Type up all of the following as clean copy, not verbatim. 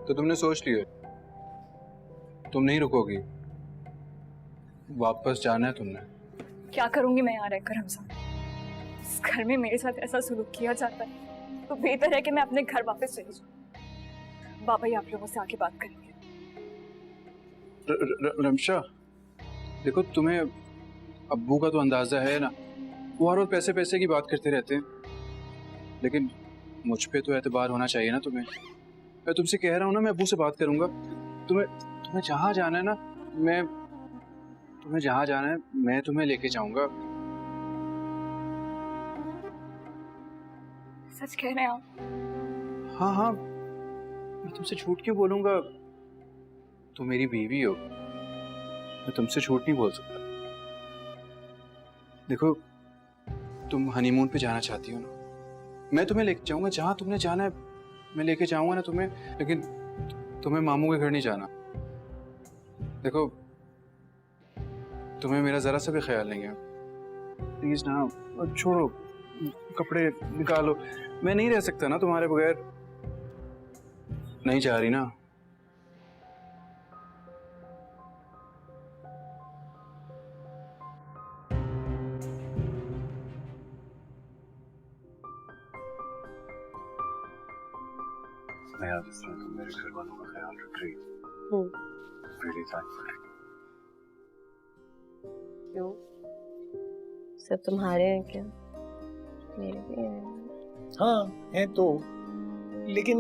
तो तुमने सोच लिया, तुम नहीं रुकोगी, वापस जाना है तुमने। क्या करूंगी मैं यहाँ रहकर हमजा? इस घर में मेरे साथ ऐसा सुलूक किया जाता है तो बेहतर है कि मैं अपने घर वापस चली जाऊँ। बाबा ही आप लोगों से आके बात करेंगे। रमशा, देखो तुम्हें अब्बू का तो अंदाजा है ना, वो हर रोज पैसे पैसे की बात करते रहते हैं, लेकिन मुझ पे तो एतबार होना चाहिए ना तुम्हें। मैं तुमसे कह रहा हूँ ना, मैं अब्बू से बात करूंगा। तुम्हें तुम्हें जहाँ जाना है ना, तुम्हें जहाँ जाना है मैं तुम्हें लेके जाऊंगा। सच कह रहे हैं आप? हाँ हाँ, मैं तुमसे झूठ क्यों बोलूंगा? तुम मेरी बीवी हो, मैं तुमसे झूठ नहीं बोल सकता। देखो, तुम हनीमून पे जाना चाहती हो ना, मैं तुम्हें लेके जाऊंगा जहां तुमने जाना है, मैं लेके जाऊंगा ना तुम्हें, लेकिन तुम्हें मामू के घर नहीं जाना। देखो, तुम्हें मेरा जरा सा भी ख्याल नहीं है। प्लीज ना, छोड़ो, कपड़े निकालो, मैं नहीं रह सकता ना तुम्हारे बगैर। नहीं जा रही ना? मैं आज इस तरह तुम मेरे घर वालों का ख्याल रख रही हो, really thankful। क्यों? सब तुम्हारे हैं क्या? मेरे भी हैं। हाँ हैं तो, लेकिन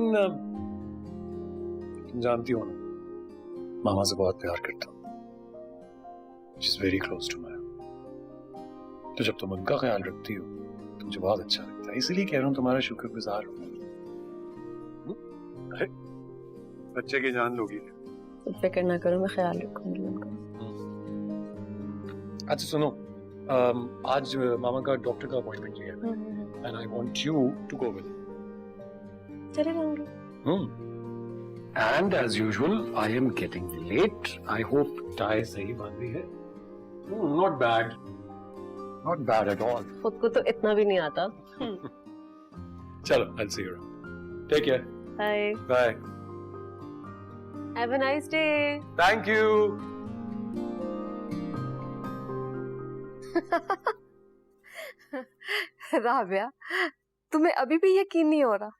तुम जानती हो ना, मामा से बहुत प्यार करता हूँ। She's very close to my heart। तो जब तुम उनका ख्याल रखती हो तो मुझे बहुत अच्छा लगता है, इसीलिए कह रहा हूँ तुम्हारा शुक्रगुजार हूँ। अरे बच्चे की जान लोगी। तुम फिक्र ना करो, मैं ख्याल रखूंगी उनका। अच्छा सुनो, आज मामा का डॉक्टर का अपॉइंटमेंट लिया है, and I want you to go with. चले जाऊंगी। And as usual I am getting late. I hope tie सही बांध रही है। Not bad, not bad at all. खुद को तो इतना भी नहीं आता। चलो, I see you around. Take care. Bye. Bye. Have a nice day. Thank you. Rabia, तुम्हें अभी भी यकीन नहीं हो रहा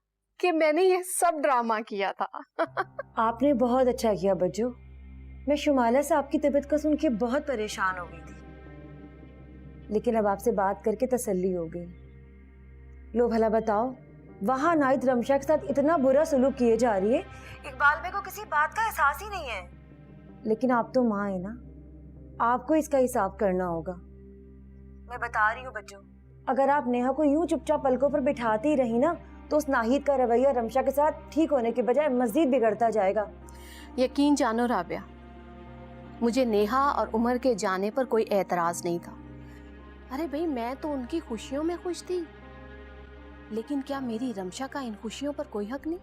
कि मैंने ये सब ड्रामा किया था? आपने बहुत अच्छा किया बज्जू। मैं शुमाला से आपकी तबीयत को सुन के बहुत परेशान हो गई थी, लेकिन अब आपसे बात करके तसल्ली हो गई। लो भला बताओ, वहां नाइट रमशा के साथ इतना बुरा सलूक किए जा रही है, इकबाल बे को किसी बात का एहसास ही नहीं है। लेकिन आप तो माँ है ना, आपको इसका हिसाब करना होगा। मैं बता रही हूँ बच्चों, अगर आप नेहा को यूं चुपचाप पलकों पर बिठाती रही ना, तो उस नाहिद का रवैया रमशा के साथ ठीक होने के बजाय मजीद बिगड़ता जाएगा। यकीन जानो राबिया, मुझे नेहा और उमर के जाने पर कोई एतराज नहीं था। अरे भाई, मैं तो उनकी खुशियों में खुश थी, लेकिन क्या मेरी रमशा का इन खुशियों पर कोई हक नहीं?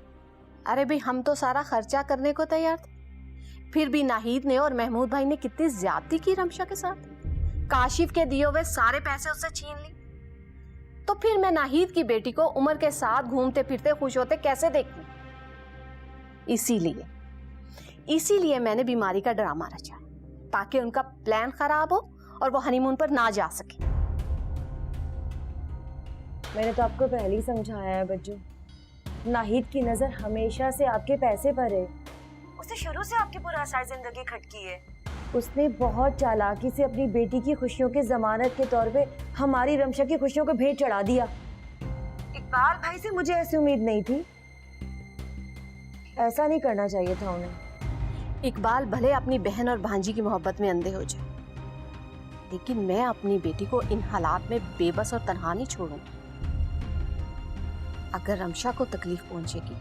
अरे भाई, हम तो सारा खर्चा करने को तैयार थे, फिर भी नाहिद ने और महमूद भाई ने कितनी ज्यादती की रमशा के साथ। काशिफ के दिए हुए सारे पैसे उससे छीन ली, तो फिर मैं नाहिद की बेटी को उमर के साथ घूमते फिरते खुश होते कैसे देखती? इसीलिए मैंने बीमारी का ड्रामा रचा, ताकि उनका प्लान खराब हो और वो हनीमून पर ना जा सके। मैंने तो आपको पहले ही समझाया है बज्जू, नाहिद की नजर हमेशा से आपके पैसे पर है। उसे शुरू से आपकी पुरानी जिंदगी खटकी है। उसने बहुत चालाकी से अपनी बेटी की खुशियों की जमानत के तौर पे हमारी रमशा की खुशियों को भेंट चढ़ा दिया। इकबाल भाई से मुझे ऐसी उम्मीद नहीं थी, ऐसा नहीं करना चाहिए था उन्हें। इकबाल भले अपनी बहन और भांजी की मोहब्बत में अंधे हो जाए, लेकिन मैं अपनी बेटी को इन हालात में बेबस और तन्हा नहीं छोड़ूंगी। अगर रमशा को तकलीफ पहुंचेगी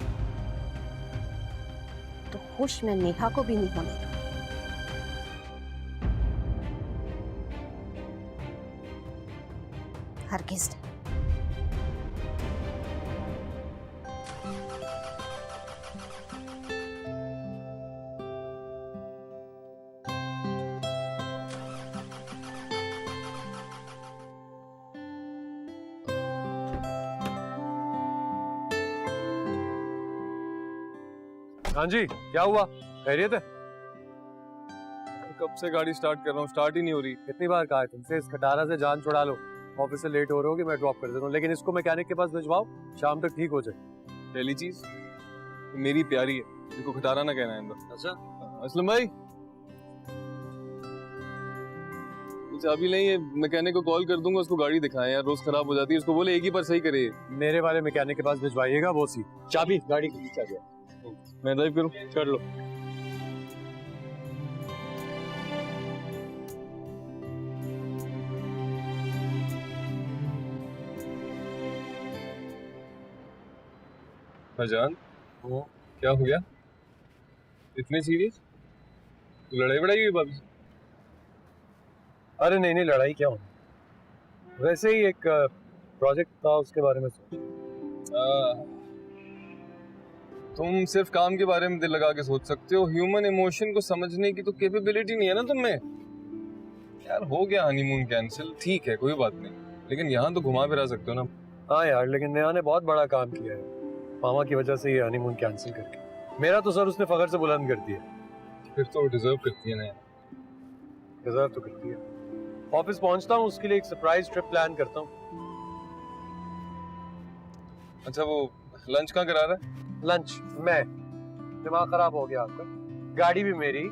तो खुश मैं नेहा को भी नहीं होने दूंगी। हरगिज़ नहीं। हाँ जी, क्या हुआ? खैरियत है? कब से गाड़ी स्टार्ट कर रहा हूँ, स्टार्ट ही नहीं हो रही। कितनी बार कहा है तुमसे, इस खटारा से जान छुड़ा लो। ऑफिस से लेट हो रहे हो कि मैं ड्रॉप कर देता हूँ, लेकिन इसको मैकेनिक के पास भिजवाओ, शाम तक ठीक हो जाए। पहली चीज मेरी प्यारी है, इसको खटारा ना कहना है अंदर। अच्छा, असलम भाई, चाबी नहीं है, मैकेनिक को कॉल कर दूंगा, उसको गाड़ी दिखाएं यार, रोज खराब हो जाती है, उसको बोले एक ही बार सही करे। मेरे वाले मैकेनिक के पास भिजवाइएगा, वो सी चाबी गाड़ी की चाबी। मैं ड्राइव करूँ? कर लो। फरजान, क्या हो गया? इतने सीरियस? लड़ाई बड़ाई हुई भाभी से? अरे नहीं, लड़ाई क्या होनी, वैसे ही एक प्रोजेक्ट था, उसके बारे में सोच। तुम सिर्फ काम के बारे में दिल लगा के सोच सकते हो, ह्यूमन इमोशन को समझने की तो कैपेबिलिटी नहीं है ना तुम में। यार हो गया हनीमून कैंसिल, ठीक है कोई बात नहीं, लेकिन यहाँ तो घुमा फिरा सकते हो ना। हाँ यार, लेकिन नेहा ने बहुत बड़ा काम किया है मामा की वजह से, ये हनीमून कैंसिल करके। मेरा तो सर उसने फखर से बुलंद कर दिया। फिर तो डिजर्व करती है ना। डिजर्व तो करती है। ऑफिस पहुंचता हूँ, उसके लिए एक सरप्राइज ट्रिप प्लान करता हूँ। अच्छा, वो लंच कहाँ करा रहा है? लंच मैं, दिमाग खराब हो गया आपका। गाड़ी भी मेरी,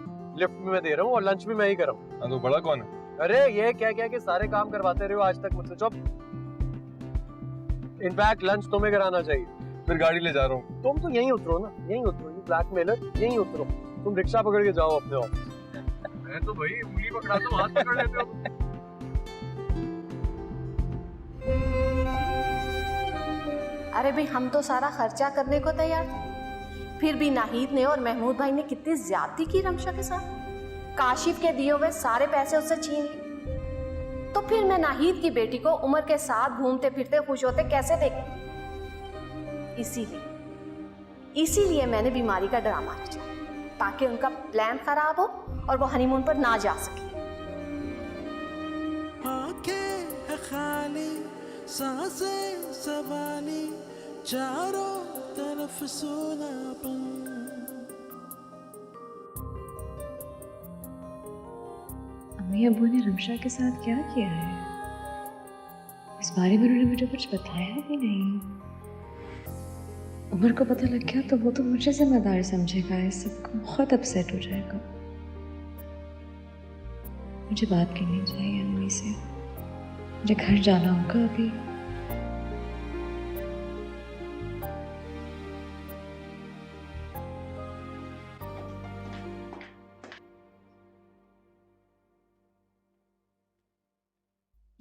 लिफ्ट भी मैं दे रहा हूँ और लंच भी मैं ही कर रहा हूँ। हाँ तो बड़ा कौन है? अरे ये क्या क्या के सारे काम करवाते रहे हो आज तक मुझसे। चुप। इनफैक्ट लंच तुम्हें कराना चाहिए। फिर गाड़ी ले जा रहा हूँ। तुम तो यहीं उतरो ना, यहीं उतरो, ये ब्लैकमेलर, यहीं उतरो। तुम रिक्शा पकड़ के जाओ अपने ऑफिस। मैं तो भाई उंगली पकड़ा दूं, हाथ पकड़ लेते हो। अरे भाई, हम तो सारा खर्चा करने को तैयार थे, फिर भी नाहिद ने और महमूद भाई ने कितनी ज्यादती की रमशा के साथ। काशिफ के दिए हुए सारे पैसे उससे छीन लिए, तो फिर मैं नाहिद की बेटी को उमर के साथ घूमते फिरते खुश होते कैसे देखूं? इसीलिए मैंने बीमारी का ड्रामा रचा, ताकि उनका प्लान खराब हो और वो हनीमून पर ना जा सके। आंखें है खाली, सांसें सवाली, चारों तरफ सूनापन। अम्मी अब्बू ने रमशा के साथ क्या किया है? इस बारे में उन्होंने मुझे कुछ बताया भी नहीं। उमर को पता लग गया तो वो तो मुझे जिम्मेदार समझेगा, इस सबको बहुत अपसेट हो जाएगा। मुझे बात करनी चाहिए अम्मी से, मुझे घर जाना होगा अभी।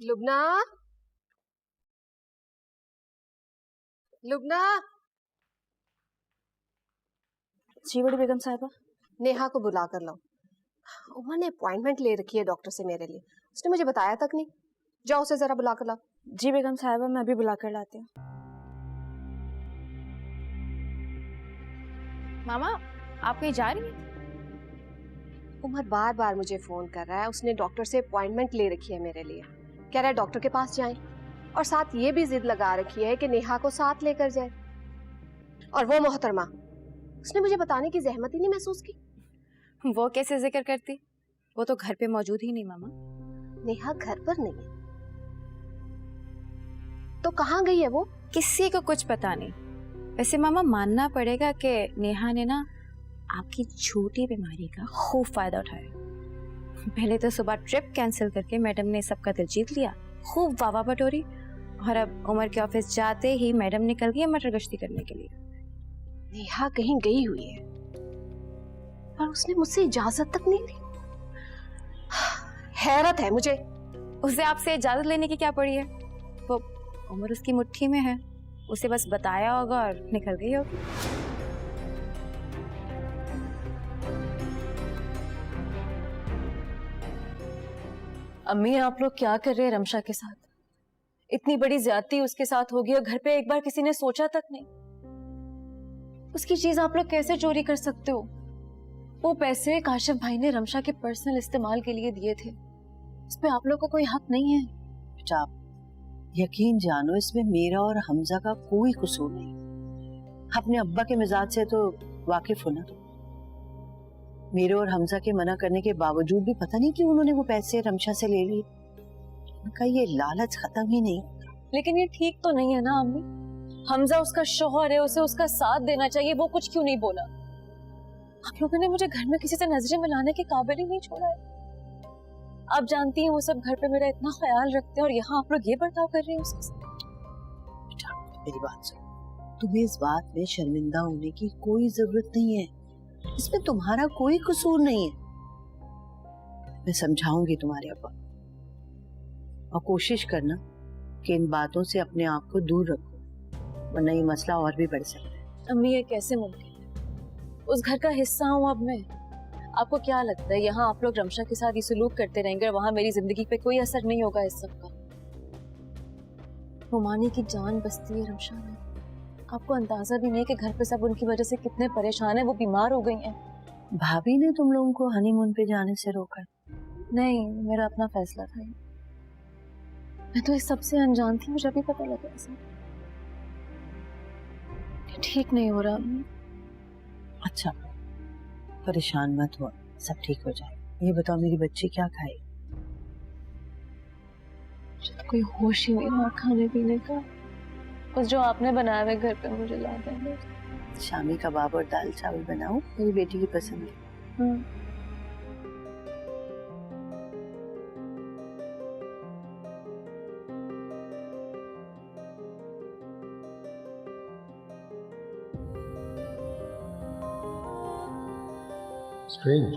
लुबना, लुबना। जी बड़ी बेगम साहिबा। नेहा को बुला कर लाओ। उमर ने अपॉइंटमेंट ले रखी है डॉक्टर से मेरे लिए, उसने मुझे बताया तक नहीं। जाओ उसे जरा बुला कर लाओ। जी बेगम साहिबा, मैं अभी बुला कर लाती हूँ। मामा, आप कहीं जा रही हैं? उमर बार बार मुझे फोन कर रहा है, उसने डॉक्टर से अपॉइंटमेंट ले रखी है मेरे लिए, कह रहा है डॉक्टर के पास जाएं, और साथ ये भी जिद लगा रखी है कि नेहा को साथ लेकर जाए। और वो मोहतरमा, उसने मुझे बताने की जहमत ही नहीं महसूस की। वो कैसे जिक्र करती? वो तो घर पे मौजूद ही नहीं मामा। नेहा घर पर नहीं है तो कहाँ गई है वो? किसी को कुछ पता नहीं। वैसे मामा मानना पड़ेगा कि नेहा ने ना आपकी छोटी बीमारी का खूब फायदा उठाया। पहले तो सुबह ट्रिप कैंसिल करके मैडम ने सबका दिल जीत लिया, खूब वावा बटोरी, और अब उमर के ऑफिस जाते ही मैडम निकल गई मटर गश्ती करने के लिए। नेहा कहीं गई हुई है, पर उसने मुझसे इजाजत तक नहीं ली। हैरत है मुझे। उसे आपसे इजाजत लेने की क्या पड़ी है? वो उमर उसकी मुट्ठी में है, उसे बस बताया होगा और निकल गई होगी। अम्मी, आप लोग क्या कर रहे हैं रमशा के साथ? इतनी बड़ी ज्यादती उसके साथ होगी और घर पे एक बार किसी ने सोचा तक नहीं। उसकी चीज आप लोग कैसे चोरी कर सकते हो? वो पैसे काशिफ भाई ने रमशा के पर्सनल इस्तेमाल के लिए दिए थे, इस पे आप लोग को कोई हक नहीं है। बेटा, यकीन जानो इसमें मेरा और हमजा का कोई कसूर नहीं। अपने अब्बा के मिजाज से तो वाकिफ हो ना तुम? मेरे और हमजा के मना करने के बावजूद भी पता नहीं क्यों उन्होंने वो पैसे रमशा से ले लिए। उनका ये लालच खत्म ही नहीं होता। लेकिन ये ठीक तो नहीं है ना अम्मी। हमजा उसका शौहर है, उसे उसका साथ देना चाहिए। वो कुछ क्यों नहीं बोला? आप लोगों ने मुझे घर में किसी से नजरें मिलाने के काबिल ही नहीं छोड़ा है। आप जानती हैं वो सब घर पे मेरा इतना ख्याल रखते हैं और यहाँ आप लोग ये बर्ताव कर रहे हैं उसके साथ। बेटा मेरी बात सुन, तुम्हें इस बात में शर्मिंदा होने की कोई जरूरत नहीं है। इसमें तुम्हारा कोई कसूर नहीं है। मैं समझाऊंगी तुम्हारे अब्बा, और कोशिश करना कि इन बातों से अपने आप को दूर रखो, वरना ये मसला और भी बढ़ सकता है। अम्मी ये कैसे मुमकिन है? उस घर का हिस्सा हूँ अब मैं। आपको क्या लगता है यहाँ आप लोग रमशा के साथ ये सलूक करते रहेंगे और वहाँ मेरी जिंदगी पे कोई असर नहीं होगा इस सब का? हुमानी की जान बसती है रमशा में। आपको अंदाजा भी नहीं कि घर पे सब उनकी वजह से कितने परेशान हैं। वो बीमार हो गई हैं। भाभी ने तुम लोगों को हनीमून पे जाने से रोका? नहीं, मेरा अपना फैसला था। मैं तो इस सबसे अनजान थी, मुझे अभी पता लगा ऐसा। ठीक नहीं हो रहा। अच्छा परेशान मत हो, सब ठीक हो जाएगा। ये बताओ मेरी बच्ची क्या खाएगी? कोई होश ही नहीं रहा खाने पीने का। बस जो आपने बनाया हुआ घर पे मुझे ला देना। शामी कबाब और दाल चावल बनाओ, मेरी बेटी की पसंद है। स्ट्रेंज,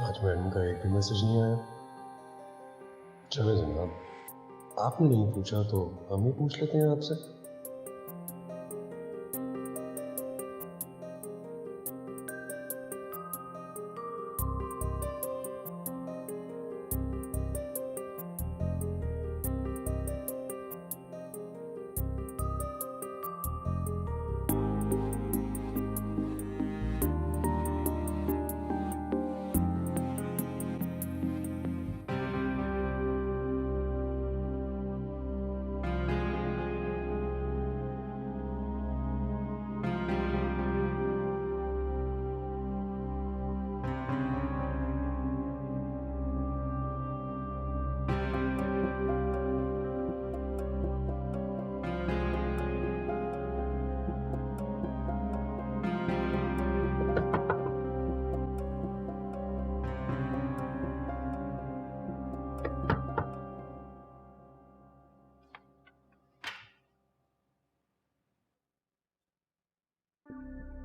आज मैडम का एक भी मैसेज नहीं आया। चलो जनाब, आपने नहीं पूछा तो हम ही पूछ लेते हैं आपसे।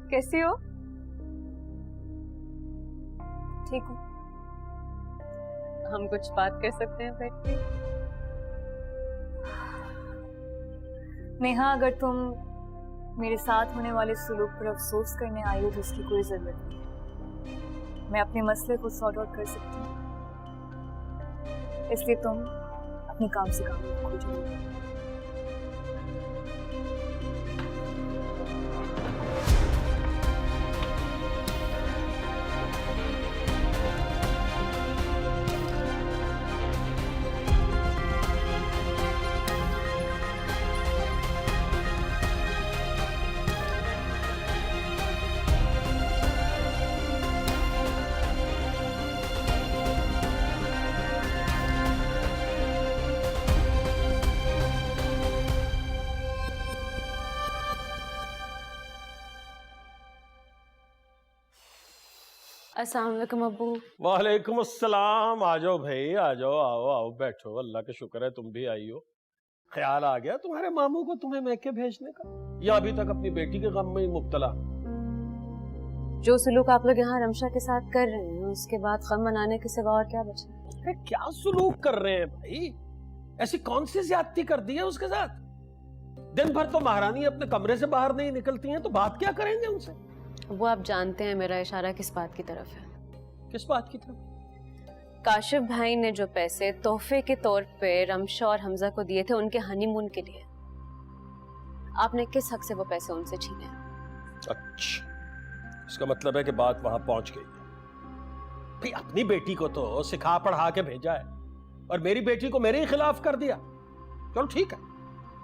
कैसी हो? ठीक हूँ। हम कुछ बात कर सकते हैं बैठ के? नेहा, अगर तुम मेरे साथ होने वाले सुलूक पर अफसोस करने आई हो तो उसकी कोई जरूरत नहीं है। मैं अपने मसले खुद सॉर्ट आउट कर सकती हूँ। इसलिए तुम अपने काम से काम रखो। अस्सलाम वालेकुम अब्बू। वालेकुम अस्सलाम। आ जाओ भाई, आ जाओ, आओ आओ बैठो। अल्लाह का शुक्र है तुम भी आई हो। ख्याल आ गया तुम्हारे मामू को तुम्हें मैके भेजने का, या अभी तक अपनी बेटी के गम में ही मुब्तला? जो सलूक आप लोग यहाँ रमशा के साथ कर रहे हैं उसके बाद गम मनाने के सिवा और क्या बचा? क्या सलूक कर रहे हैं भाई? ऐसी कौन सी ज्यादती कर दी है उसके साथ? दिन भर तो महारानी अपने कमरे से बाहर नहीं निकलती हैं, तो बात क्या करेंगे उनसे? वो आप जानते हैं मेरा इशारा किस बात की तरफ है। किस बात की तरफ? काशिफ भाई ने जो पैसे तोहफे के तौर पे रमशा और हमजा को दिए थे उनके हनीमून के लिए, आपने किस हक से वो पैसे उनसे छीने? अच्छा, इसका मतलब है कि बात वहां पहुंच गई है। भाई अपनी बेटी को तो सिखा पढ़ा के भेजा है और मेरी बेटी को मेरे ही खिलाफ कर दिया। चलो ठीक है,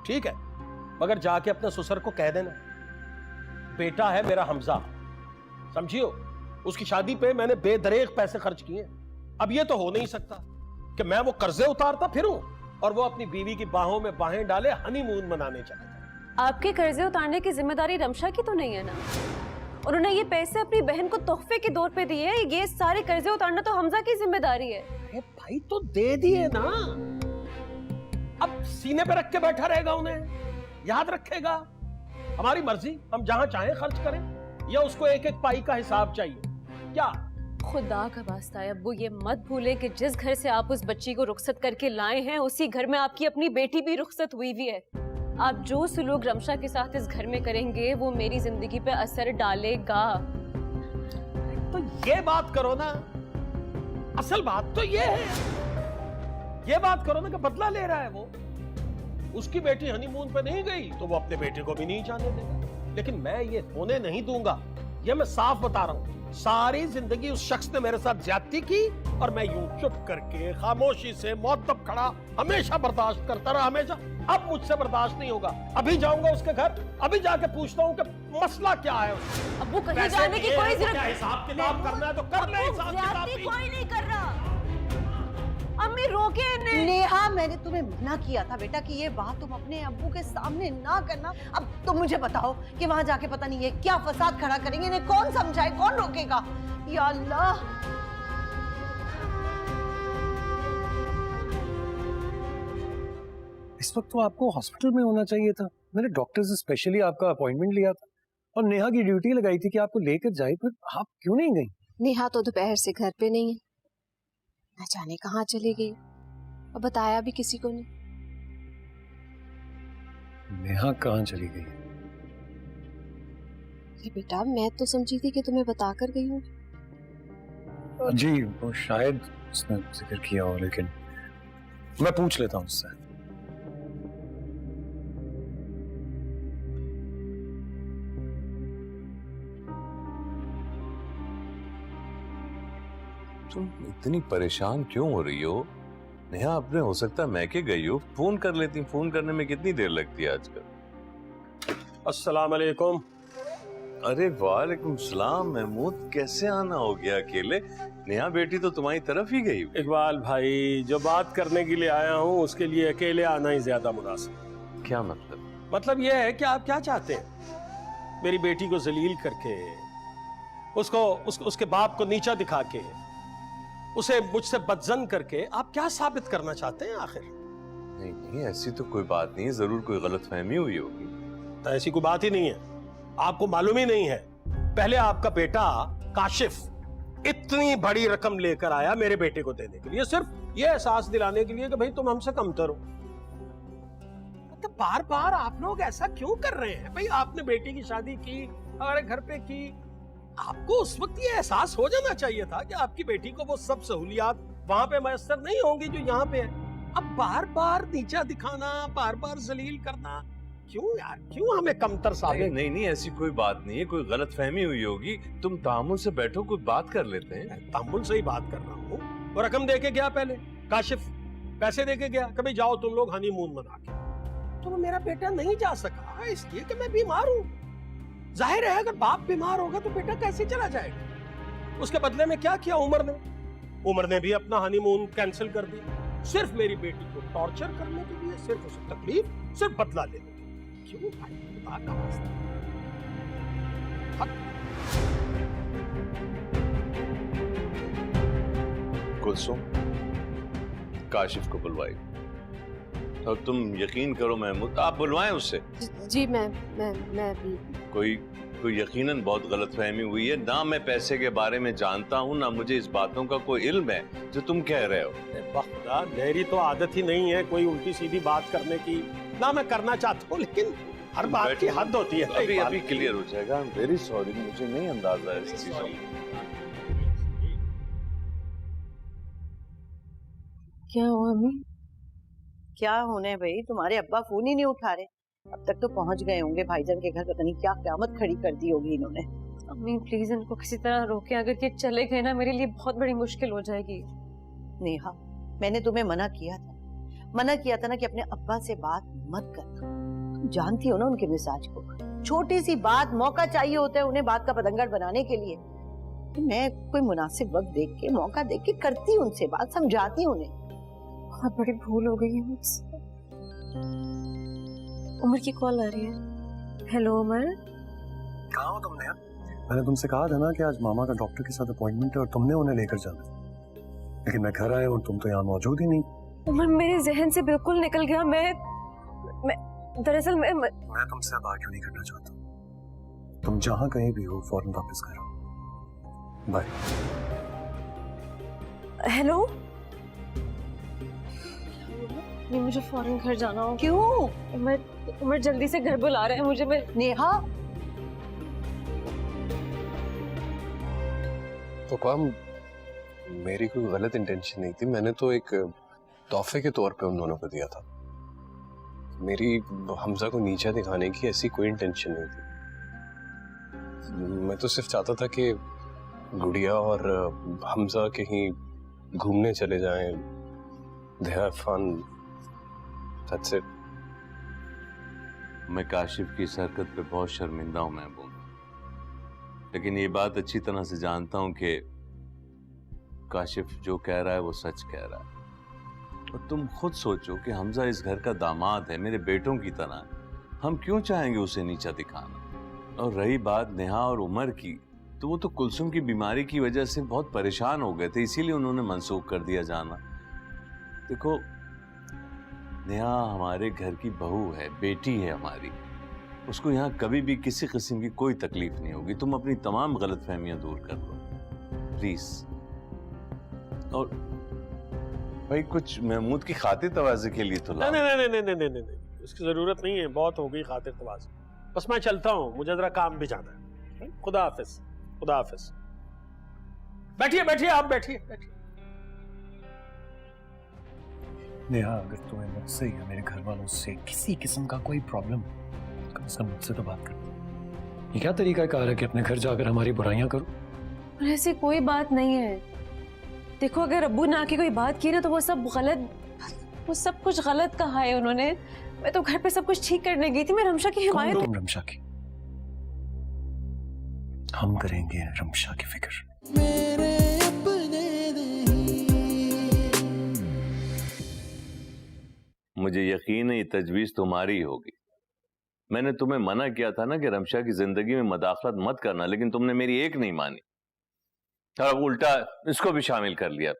ठीक है, मगर जाके अपने ससुर को कह देना बेटा है मेरा हमजा, समझियो। उसकी शादी पे मैंने बेदरेग पैसे खर्च किए। अब ये तो हो नहीं सकता कि मैं वो कर्जे उतारता फिरूं और वो अपनी बीवी की बाहों में बाहें डाले हनीमून मनाने चला जाए। आपके कर्जे उतारने की जिम्मेदारी रमशा की तो नहीं है ना? उन्होंने ये पैसे अपनी बहन को तोहफे के तौर पे दिए, ये सारे कर्जे उतारना तो हमजा की जिम्मेदारी है। अरे भाई तो दे दिए ना, अब सीने पे रख के बैठा रहेगा उन्हें? याद रखेगा? हमारी मर्जी, हम जहां चाहें खर्च करें, या उसको एक एक पाई का हिसाब चाहिए क्या? खुदा का वास्ता है अब्बू, ये मत भूलें कि जिस घर से आप उस बच्ची को रुखसत करके लाए हैं उसी घर में आपकी अपनी बेटी भी रुखसत हुई हुई है। आप जो सुलूक रमशा के साथ इस घर में करेंगे वो मेरी जिंदगी पे असर डालेगा। तो ये बात करो ना, असल बात तो ये है, ये बात करो ना कि बदला ले रहा है वो। उसकी बेटी हनीमून पे नहीं गई तो वो अपने बेटे को भी नहीं जाने देगा, लेकिन मैं ये होने नहीं दूंगा। ये मैं साफ बता रहा हूं, सारी जिंदगी उस शख्स ने मेरे साथ ज्यादती की और मैं यूं चुप करके खामोशी से मुअद्दब खड़ा हमेशा बर्दाश्त करता रहा, हमेशा। अब मुझसे बर्दाश्त नहीं होगा। अभी जाऊंगा उसके घर, अभी जाके पूछता हूँ कि मसला क्या है उसका। अब्बू कहीं जाने की कोई जरूरत नहीं। हिसाब किताब करना है तो कर ले हिसाब किताब। कोई नहीं कर रहा। अम्मी रोके इन्हें। नेहा, मैंने तुम्हें मना किया था बेटा कि ये बात तुम अपने अब्बू के सामने ना करना। अब तुम मुझे बताओ कि वहां जाके पता नहीं है क्या फसाद खड़ा करेंगे, इन्हें कौन समझाए, कौन रोकेगा? या अल्लाह। इस वक्त तो आपको हॉस्पिटल में होना चाहिए था। मैंने डॉक्टर से स्पेशली आपका अपॉइंटमेंट लिया था और नेहा की ड्यूटी लगाई थी कि आपको लेकर जाए, पर आप क्यों नहीं गई? नेहा तो दोपहर से घर पे नहीं है, न जाने कहाँ चली गई, और बताया भी किसी को नहीं। नेहा कहाँ चली गई? ये बेटा मैं तो समझी थी कि तुम्हें बता कर गई हूँ। जी वो शायद उसने जिक्र किया हो, लेकिन मैं पूछ लेता हूँ उससे। तुम इतनी परेशान क्यों हो रही हो नेहा? आपने हो सकता है मैके गई हो, फोन कर लेती। फोन करने में कितनी देर लगती है आजकल? अस्सलाम वालेकुम। अरे वालेकुम सलाम महमूद, कैसे आना हो गया अकेले? नेहा बेटी तो तुम्हारी तरफ ही गई। इकबाल भाई, जो बात करने के लिए आया हूँ उसके लिए अकेले आना ही ज्यादा मुनासिब। क्या मतलब? मतलब यह है कि आप क्या चाहते हैं? मेरी बेटी को जलील करके, उसके बाप को नीचा दिखा के, उसे मुझसे बदजन करके आप क्या साबित करना चाहते हैं आखिर? नहीं नहीं, ऐसी तो कोई बात नहीं है, जरूर कोई गलतफहमी हुई होगी। तो ऐसी कोई बात ही नहीं है, आपको मालूम ही नहीं है। पहले आपका बेटा काशिफ इतनी बड़ी रकम लेकर आया मेरे बेटे को देने के लिए, सिर्फ ये एहसास दिलाने के लिए कि भाई तुम हमसे कमतर हो। तो बार बार आप लोग ऐसा क्यों कर रहे हैं? भाई आपने बेटी की शादी की, हमारे घर पे की, आपको उस वक्त ये एहसास हो जाना चाहिए था कि आपकी बेटी को वो सब सहूलियात वहां पे मैसर नहीं होंगी जो यहाँ पे है। अब बार बार नीचा दिखाना, बार बार जलील करना, क्यों यार? क्यों हमें कमतर साबित? नहीं नहीं, ऐसी कोई बात नहीं है, कोई गलतफहमी हुई होगी। तुम तामुल से बैठो, कुछ बात कर लेते हैं। तामुल से ही बात कर रहा हूँ। और रकम दे के गया, पहले काशिफ पैसे दे के गया, कभी जाओ तुम लोग हनीमून मना के। तो मेरा बेटा नहीं जा सका इसलिए कि मैं बीमार हूँ। जाहिर है अगर बाप बीमार होगा तो बेटा कैसे चला जाएगा? उसके बदले में क्या किया उमर ने भी अपना हनीमून कैंसिल कर दिया, सिर्फ मेरी बेटी को टॉर्चर करने के लिए, सिर्फ उसे तकलीफ, सिर्फ बदला लेने के लिए। क्यों भाई? खुदा का वास्ता। कुलसुम काशिफ को बुलवाई, और तुम यकीन करो महमूद, आप बुलवाएं उसे। जी मैं भी। कोई यकीनन बहुत गलतफहमी हुई है ना। मैं पैसे के बारे में जानता हूँ, ना मुझे इस बातों का कोई इल्म है जो तुम कह रहे हो। खुदा, मेरी तो आदत ही नहीं है कोई उल्टी सीधी बात करने की, ना मैं करना चाहता हूँ, लेकिन हर बात की हद होती है। अभी क्लियर हो जाएगा। आई एम वेरी सॉरी, मुझे नहीं अंदाजा है इस चीजों का। क्या हुआ अम्मी? क्या होने भाई, तुम्हारे अब्बा फोन ही नहीं उठा रहे। अब तक तो पहुंच गए होंगे भाईजान के घर, पता नहीं क्या क़यामत खड़ी कर दी होगी इन्होंने। अम्मी प्लीज इनको किसी तरह रोके, अगर ये चले गए ना मेरे लिए बहुत बड़ी मुश्किल हो जाएगी। नेहा, मैंने तुम्हें मना किया था ना कि अपने अब्बा से बात मत करना। तुम जानती हो ना उनके मिजाज को। छोटी सी बात, मौका चाहिए होता है उन्हें बात का पतंगड़ बनाने के लिए। तो मैं कोई मुनासिब वक्त देख के, मौका देख के करती हूँ उनसे बात, समझाती हूँ उन्हें। बहुत बड़ी भूल हो गई है मुझसे। उमर की कॉल आ रही है। हेलो उमर। कहाँ हो तुम नेहा? मैंने तुमसे कहा था ना कि आज मामा का डॉक्टर के साथ अपॉइंटमेंट है और तुमने उन्हें लेकर जाना, लेकिन मैं घर आया और तुम तो यहाँ मौजूद ही नहीं। उमर मेरे जहन से बिल्कुल निकल गया। मैं दरअसल मैं तुमसे अब आगे नहीं करना चाहता। तुम जहाँ कहीं भी हो फौरन वापस करो। बाय। हेलो। नहीं, मुझे फौरन घर जाना हो। क्यों? उमर जल्दी से घर बुला रहे हैं मुझे। मैं नेहा, तो काम मेरी कोई गलत इंटेंशन नहीं थी, मैंने तो एक तोहफे के तौर पे उन दोनों को दिया था। मेरी हमजा को नीचा दिखाने की ऐसी कोई इंटेंशन नहीं थी। मैं तो सिर्फ चाहता था कि गुड़िया और हमजा कहीं घूमने चले जाएं, they have fun, that's it। मैं काशिफ की इस हरकत पे बहुत शर्मिंदा हूं महबूब, लेकिन ये बात अच्छी तरह से जानता हूं कि काशिफ जो कह रहा है वो सच कह रहा है। और तुम खुद सोचो कि हमजा इस घर का दामाद है, मेरे बेटों की तरह। हम क्यों चाहेंगे उसे नीचा दिखाना? और रही बात नेहा और उमर की, तो वो तो कुलसुम की बीमारी की वजह से बहुत परेशान हो गए थे, इसीलिए उन्होंने मंसूख कर दिया जाना। देखो, नेहा हमारे घर की बहू है, बेटी है हमारी। उसको यहाँ कभी भी किसी किस्म की कोई तकलीफ नहीं होगी। तुम अपनी तमाम गलतफहमियां दूर कर लो प्लीज। और भाई कुछ महमूद की खातिर तवाज़े के लिए तो लाओ। नहीं, उसकी जरूरत नहीं है, बहुत हो गई खातिर तवाज़े। बस मैं चलता हूँ, मुझे जरा काम भी जाना है। खुदा हाफिज, खुदा हाफिज। बैठिए, आप बैठिए। नेहा, अगर तुम्हें मुझसे या मेरे घर वालों से किसी किस्म का कोई प्रॉब्लम, कम से कम मुझसे तो बात करो। ये क्या तरीका कार है कि अपने घर जाकर हमारी बुराइयां करो? ऐसी कोई बात नहीं है। देखो, अगर अब्बू ने आके कोई बात की ना तो वो सब कुछ गलत कहा है उन्होंने। मैं तो घर पे सब कुछ ठीक करने गई थी। मैं रमशा की हिमायत। तुम रमशा की? हम करेंगे रमशा की फिक्र। मेरे अपने मुझे यकीन है ये तजवीज तुम्हारी होगी। मैंने तुम्हें मना किया था ना कि रमशा की जिंदगी में मदाखलत मत करना, लेकिन तुमने मेरी एक नहीं मानी और अब उल्टा इसको भी शामिल कर लिया।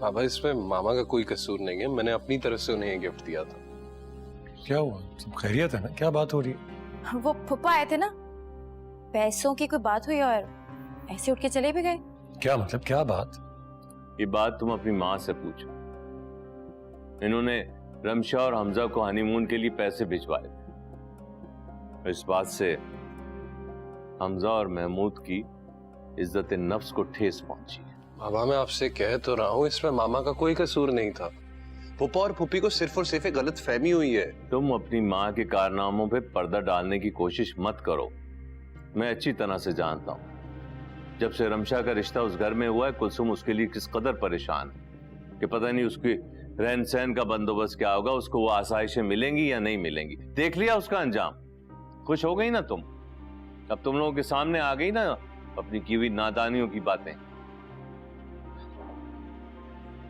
बाबा, इसमें मामा का कोई कसूर नहीं है, मैंने अपनी तरफ से उन्हें गिफ्ट दिया था। क्या हुआ? सब खैरियत है ना? क्या बात हो रही है? वो फूफा आए थे ना, पैसों की कोई बात हुई और ऐसे उठ के चले भी गए। क्या मतलब, क्या बात? ये बात तुम अपनी माँ से पूछो। इन्होंने रमशा और हमजा को हनीमून के लिए पैसे भिजवाए थे। इस बात से हमजा और महमूद की इज्जत नफ्स को ठेस पहुंची है। बाबा, मैं आपसे कह तो रहा हूँ, इसमें मामा का कोई कसूर नहीं था। फूफा और फूफी को सिर्फ और सिर्फ एक गलत फहमी हुई है। तुम अपनी माँ के कारनामों पे पर्दा डालने की कोशिश मत करो। मैं अच्छी तरह से जानता हूँ, जब से रमशा का रिश्ता उस घर में हुआ है, कुलसुम उसके लिए किस कदर परेशान है कि पता नहीं उसकी रहन सहन का बंदोबस्त क्या होगा, उसको वो आसाइशें मिलेंगी या नहीं मिलेंगी। देख लिया उसका अंजाम। खुश हो गई ना तुम? अब तुम लोगों के सामने आ गई ना अपनी की हुई नादानियों की बातें।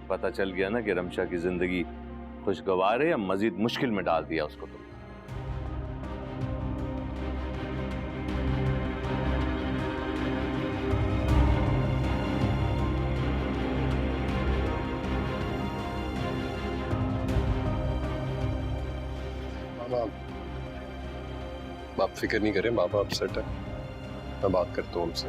पता चल गया ना कि रमशा की जिंदगी खुशगवार है या मजीद मुश्किल में डाल दिया उसको तुम। आप फिक्र नहीं करें, बाबा अपसेट है, मैं बात करता हूँ उनसे।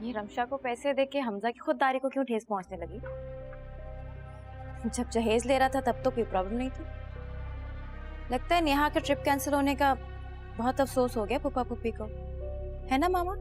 ये रमशा को पैसे देके हमजा की खुददारी को क्यों ठेस पहुंचने लगी? जब जहेज ले रहा था तब तो कोई प्रॉब्लम नहीं थी। लगता है नेहा के ट्रिप कैंसिल होने का बहुत अफसोस हो गया फूफा फूफी को, है ना मामा?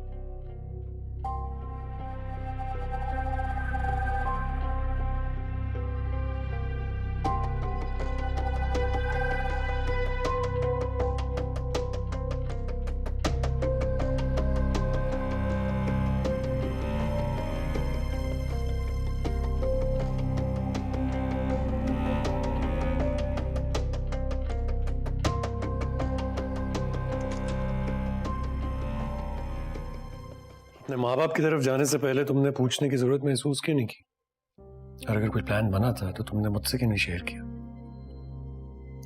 अपने माँ बाप की तरफ जाने से पहले तुमने पूछने की जरूरत महसूस क्यों नहीं की? और अगर कोई प्लान बना था तो तुमने मुझसे क्यों नहीं शेयर किया?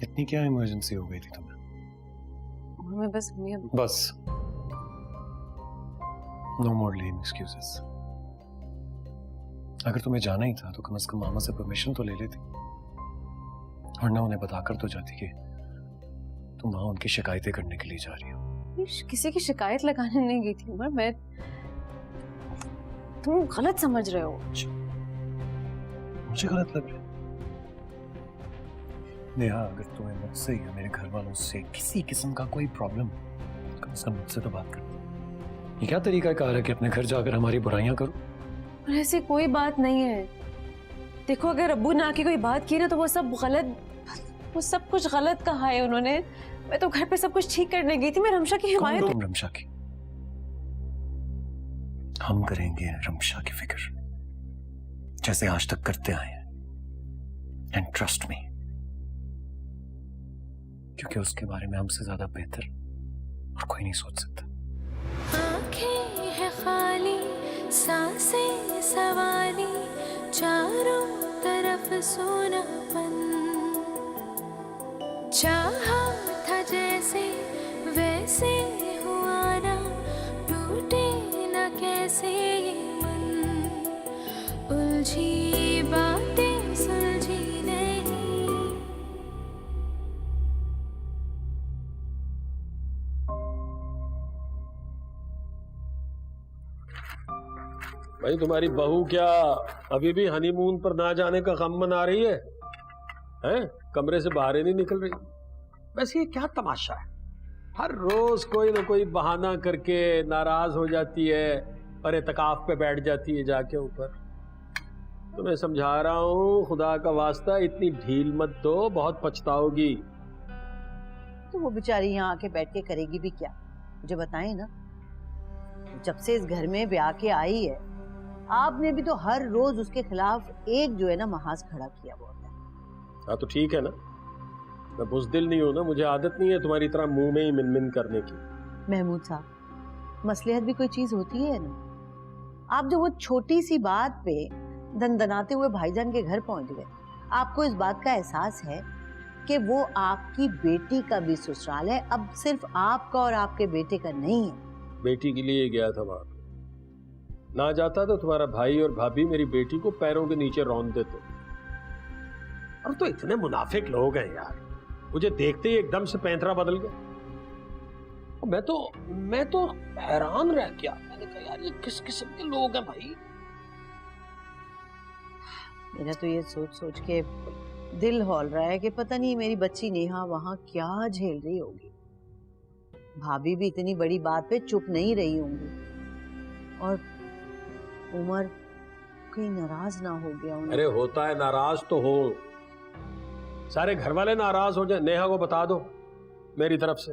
इतनी क्या इमरजेंसी हो गई थी तुम्हें? मैं बस नो मोर लेम एक्सक्यूजेस। अगर तुम्हें जाना ही था तो कम से कम मामा से परमिशन तो ले लेती, और ना उन्हें बताकर तो जाती कि तुम वहां उनकी शिकायतें करने के लिए जा रही हो। किसी की शिकायत लगाने नहीं गई थी उमर, मैं तुम गलत समझ रहे हो। मुझे गलत लग रहा है? नेहा, अगर तुम्हें मुझसे या मेरे घर वालों से किसी किस्म का कोई प्रॉब्लम, कम से कम मुझसे तो बात करो। ये क्या तरीका कार है कि अपने घर जाकर हमारी बुराइयां करो? और ऐसी कोई बात नहीं है। देखो, अगर अब्बू ने आके कोई बात की ना तो वो सब कुछ गलत कहा है उन्होंने। मैं तो घर पे सब कुछ ठीक करने गई थी, मैं रमशा की हिमायत। तुम रमशा की? हम करेंगे रमशा की फिक्र, जैसे आज तक करते आए हैं। एंड ट्रस्ट मी, क्योंकि उसके बारे में हमसे ज्यादा बेहतर और कोई नहीं सोच सकता। आंखें हैं खाली, सांसें सवाली, चारों तरफ सोनापन, चाहा था जैसे वैसे हुआ ना, टूटे ना कैसे ये मन, उलझी बातें सुलझी नहीं। भाई तुम्हारी बहू क्या अभी भी हनीमून पर ना जाने का गम मना रही है? हैं? कमरे से बाहर ही नहीं निकल रही। वैसे ये क्या तमाशा है? हर रोज कोई ना कोई बहाना करके नाराज हो जाती है और एतकाफ पे बैठ जाती है जाके ऊपर। तुम्हें समझा रहा हूँ, खुदा का वास्ता इतनी ढील मत दो, बहुत पछताओगी। तो वो बेचारी यहाँ आके बैठ के करेगी भी क्या? मुझे बताएं ना। जब से इस घर में ब्याह के आई है, आपने भी तो हर रोज उसके खिलाफ एक जो है ना महाज खड़ा किया हुआ है। हाँ तो ठीक है ना, मैं बुज़दिल नहीं हूं ना, मुझे आदत नहीं है तुम्हारी तरह मुंह में ही मिन करने की। महमूद साहब, मसलहत भी कोई चीज होती है ना। आप जो वो छोटी सी बात पे दनदनाते हुए भाईजान के घर पहुंच गए, आपको इस बात का एहसास है कि वो आपकी बेटी का भी ससुराल है, अब सिर्फ आपका और आपके बेटे का नहीं है। बेटी के लिए गया था वहां, ना जाता तो तुम्हारा भाई और भाभी मेरी बेटी को पैरों के नीचे रौंद देते। और तो इतने मुनाफिक लोग हैं यार, मुझे देखते ही एकदम से पैंतरा बदल गया। मैं तो हैरान रह गया। मैंने कहा यार ये किस किस्म के लोग हैं भाई। मेरा तो ये सोच सोच के दिल हौल रहा है कि पता नहीं मेरी बच्ची नेहा वहां क्या झेल रही होगी। भाभी भी इतनी बड़ी बात पे चुप नहीं रही होंगी, और उमर कहीं नाराज ना हो गया उन्हें। अरे होता है नाराज तो हो, सारे घर वाले नाराज हो जाए। नेहा को बता दो मेरी तरफ से,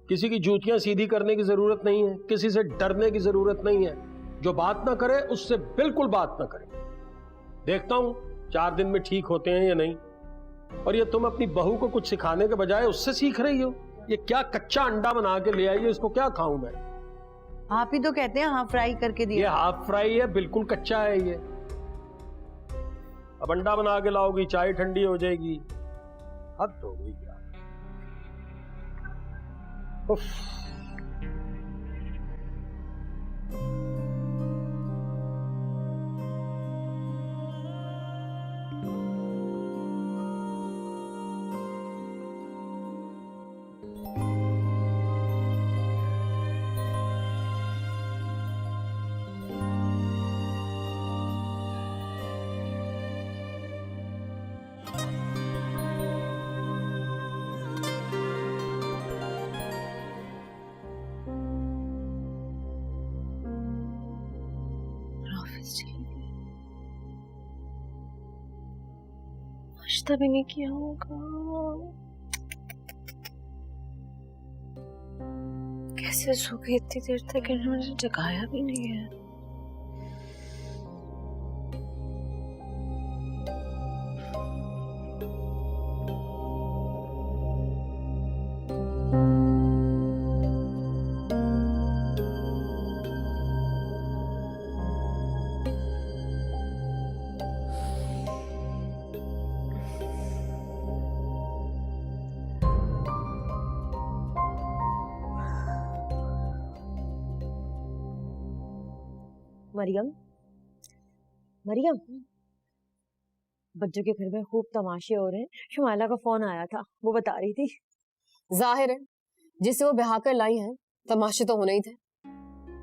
किसी की जूतियां सीधी करने की जरूरत नहीं है, किसी से डरने की जरूरत नहीं है। जो बात ना करे उससे बिल्कुल बात ना करे। देखता हूं 4 दिन में ठीक होते हैं या नहीं। और ये तुम अपनी बहू को कुछ सिखाने के बजाय उससे सीख रही हो। ये क्या कच्चा अंडा बना के ले आई है, इसको क्या खाऊं मैं? आप ही तो कहते हैं हाफ फ्राई करके दिया। ये हाफ फ्राई है, बिल्कुल कच्चा है ये। अब अंडा बना के लाओगी, चाय ठंडी हो जाएगी। हद हो गई यार। उफ। नाश्ता भी नहीं किया होगा। कैसे सो गई इतनी देर तक, इन्होंने जगाया भी नहीं है। मरियम, मरियम, बच्चों के घर में खूब तमाशे हो रहे हैं। शुमाला का फोन आया था, वो बता रही थी। जाहिर है जिसे वो ब्याह कर लाई है, तमाशे तो होने ही थे।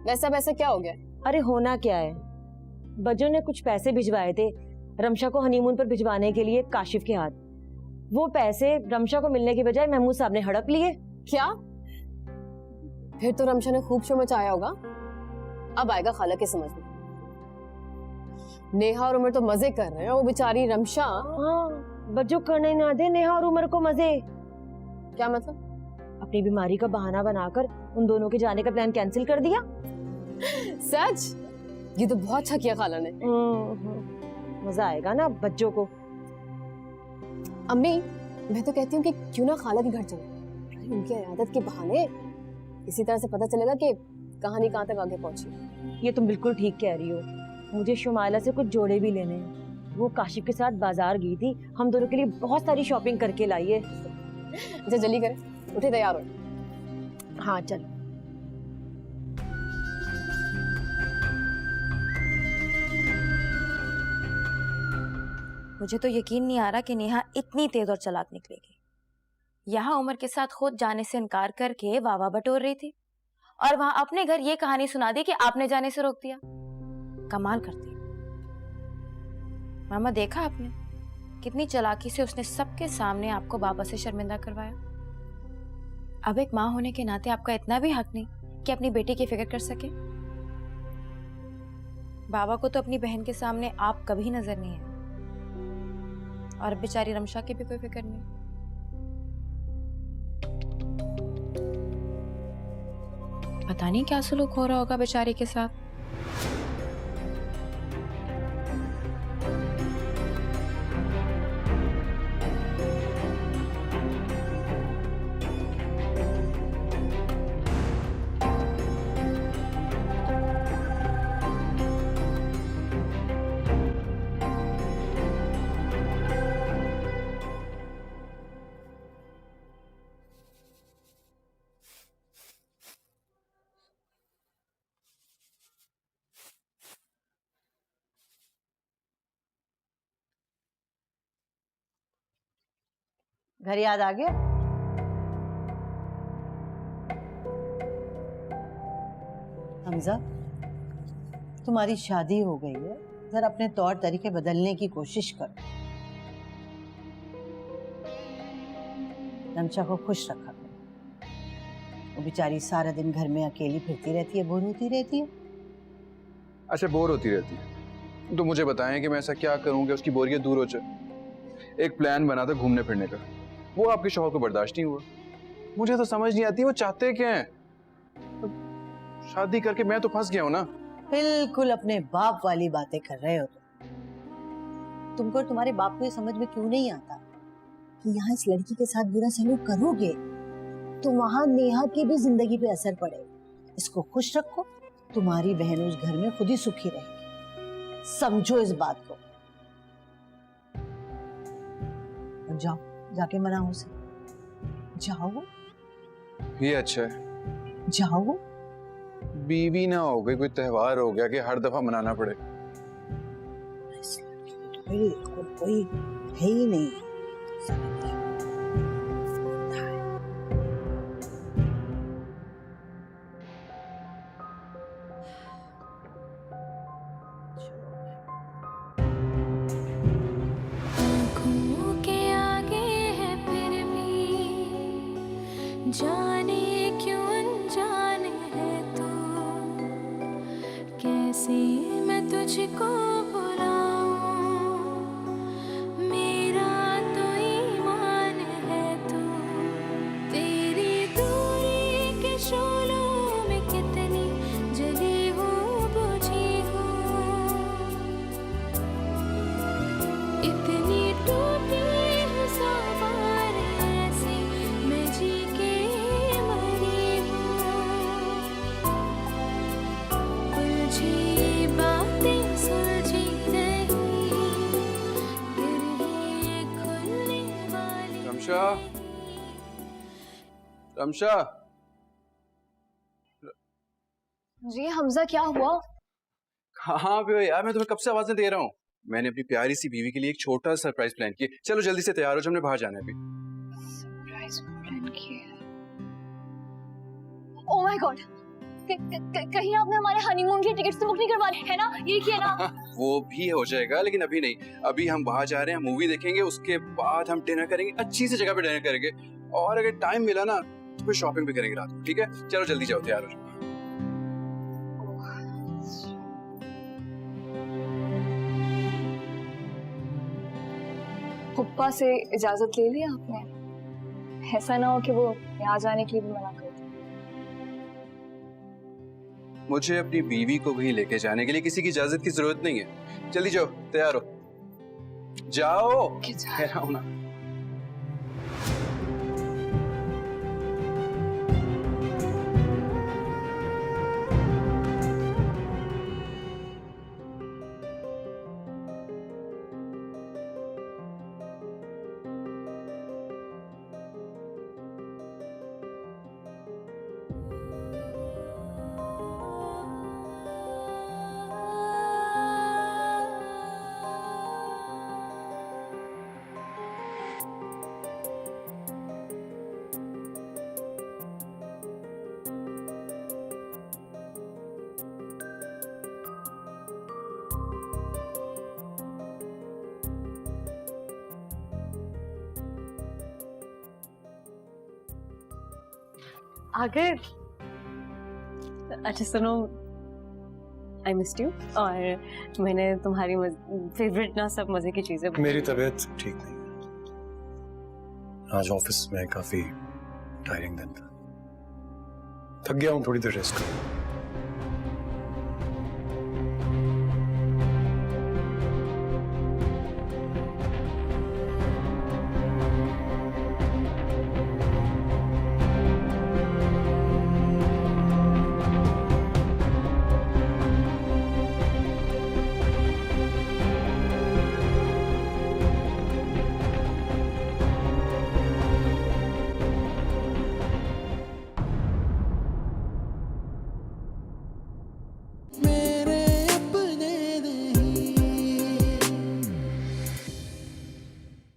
वैसा वैसा क्या हो गया? अरे होना क्या है, बच्चों ने कुछ पैसे भिजवाए थे रमशा को हनीमून पर भिजवाने के लिए काशिफ के हाथ। वो पैसे रमशा को मिलने की बजाय महमूद साहब ने हड़प लिए। क्या? फिर तो रमशा ने खूब शो मचाया होगा। अब आएगा खाला के समझ में। नेहा और उमर तो मजे कर रहे हैं, वो बेचारी रमशा। हाँ, बच्चों करने ना दे नेहा और उमर को मजे। क्या मतलब? अपनी बीमारी का बहाना बनाकर उन दोनों के जाने का प्लान कैंसिल कर दिया। सच? ये तो बहुत अच्छा किया खाला ने। मजा आएगा ना बच्चों को। अम्मी, मैं तो कहती हूँ कि क्यों ना खाला के घर चले, उनकी इयादत के बहाने इसी तरह से पता चलेगा कि कहानी कहाँ तक आगे पहुंची। ये तुम बिल्कुल ठीक कह रही हो। मुझे शुमाला से कुछ जोड़े भी लेने हैं। वो काशिफ के साथ बाजार गई थी, हम दोनों के लिए बहुत सारी शॉपिंग करके लाई है। अच्छा जल्दी करें, उठे तैयार हो। हाँ चल। मुझे तो यकीन नहीं आ रहा कि नेहा इतनी तेज और चालाक निकलेगी। यहाँ उमर के साथ खुद जाने से इनकार करके वावा बटोर रही थी और वहां अपने घर ये कहानी सुना दी कि आपने जाने से रोक दिया। कमाल करती। मामा देखा आपने कितनी चालाकी से उसने सबके सामने आपको बाबा से शर्मिंदा करवाया। अब एक माँ होने के नाते आपका इतना भी हक नहीं कि अपनी बेटी की फिक्र कर सके। बाबा को तो अपनी बहन के सामने आप कभी नजर नहीं है और बेचारी रमशा की भी कोई फिक्र नहीं। पता नहीं क्या सलूक हो रहा होगा बेचारी के साथ। घर याद आ गया? हमजा, तुम्हारी शादी हो गई है, जरा अपने तौर तरीके बदलने की कोशिश करो। रमशा को खुश रखा करो। वो बेचारी सारा दिन घर में अकेली फिरती रहती है, बोर होती रहती है। अच्छा बोर होती रहती है तो मुझे बताएं कि मैं ऐसा क्या करूं कि उसकी बोरियत दूर हो जाए। एक प्लान बना था घूमने फिरने का, वो आपके शौहर को बर्दाश्त नहीं हुआ। मुझे तो समझ नहीं आती वो चाहते क्या हैं। शादी करके मैं तो फंस गया हूं ना। बिल्कुल अपने बाप वाली बातें कर रहे हो तुमको और तुम्हारे बाप को ये समझ में क्यों नहीं आता कि यहाँ इस लड़की के साथ बुरा सलूक करोगे तो वहां नेहा की भी जिंदगी पे असर पड़ेगा। इसको खुश रखो, तुम्हारी बहन उस घर में खुद ही सुखी रहेगी। समझो इस बात को। और जाओ, जाके मनाओ उसे। जाओ। ये अच्छा है। जाओ। बीवी ना हो गई, कोई त्योहार हो गया कि हर दफा मनाना पड़े। कोई है ही नहीं। जाने क्यों अनजाने है तू, कैसे मैं तुझको बुलाऊं, मेरा तो ईमान है तू, तेरी दूरी के शोलों में कितनी जली हूँ बुझी हूँ, इतनी टूटी हूँ सवार ऐसी मैं जी के मरी हूँ, उलझी बातें सुलझी नहीं, फिर ही खुलने वाली। रमशा, रमशा। जी हमजा, क्या हुआ? हाँ भैया यार, मैं तुम्हें कब से आवाजें दे रहा हूँ। मैंने अपनी प्यारी सी बीवी के लिए एक छोटा सा सरप्राइज प्लान किया। चलो जल्दी से तैयार हो, जो हमने बाहर जाना है अभी। सरप्राइज प्लान किया। ओह माय गॉड, कहीं आपने हमारे हनीमून की टिकट्स तो बुक नहीं करवा ली है ना? ये किया ना? वो भी हो जाएगा, लेकिन अभी नहीं। अभी हम बाहर जा रहे हैं, मूवी देखेंगे, उसके बाद हम डिनर करेंगे, अच्छी सी जगह पे डिनर करेंगे, और अगर टाइम मिला ना तो फिर शॉपिंग भी करेंगे रात को। ठीक है, चलो जल्दी जाओ, तैयार हो जाओ। पुप्पा से इजाजत ले ली आपने? ऐसा ना हो कि वो यहाँ जाने के लिए भी मना कर दे। मुझे अपनी बीवी को भी लेके जाने के लिए किसी की इजाजत की जरूरत नहीं है। जल्दी जाओ, तैयार हो, जाओ। कह रहा हूं ना। आ गए? अच्छा सुनो, आई मिस्ड यू, और मैंने तुम्हारी फेवरेट ना सब मजे की चीजें मेरी तबीयत ठीक नहीं है। आज ऑफिस में काफी टायरिंग दिन था, थक गया हूँ, थोड़ी देर रेस्ट करूँ।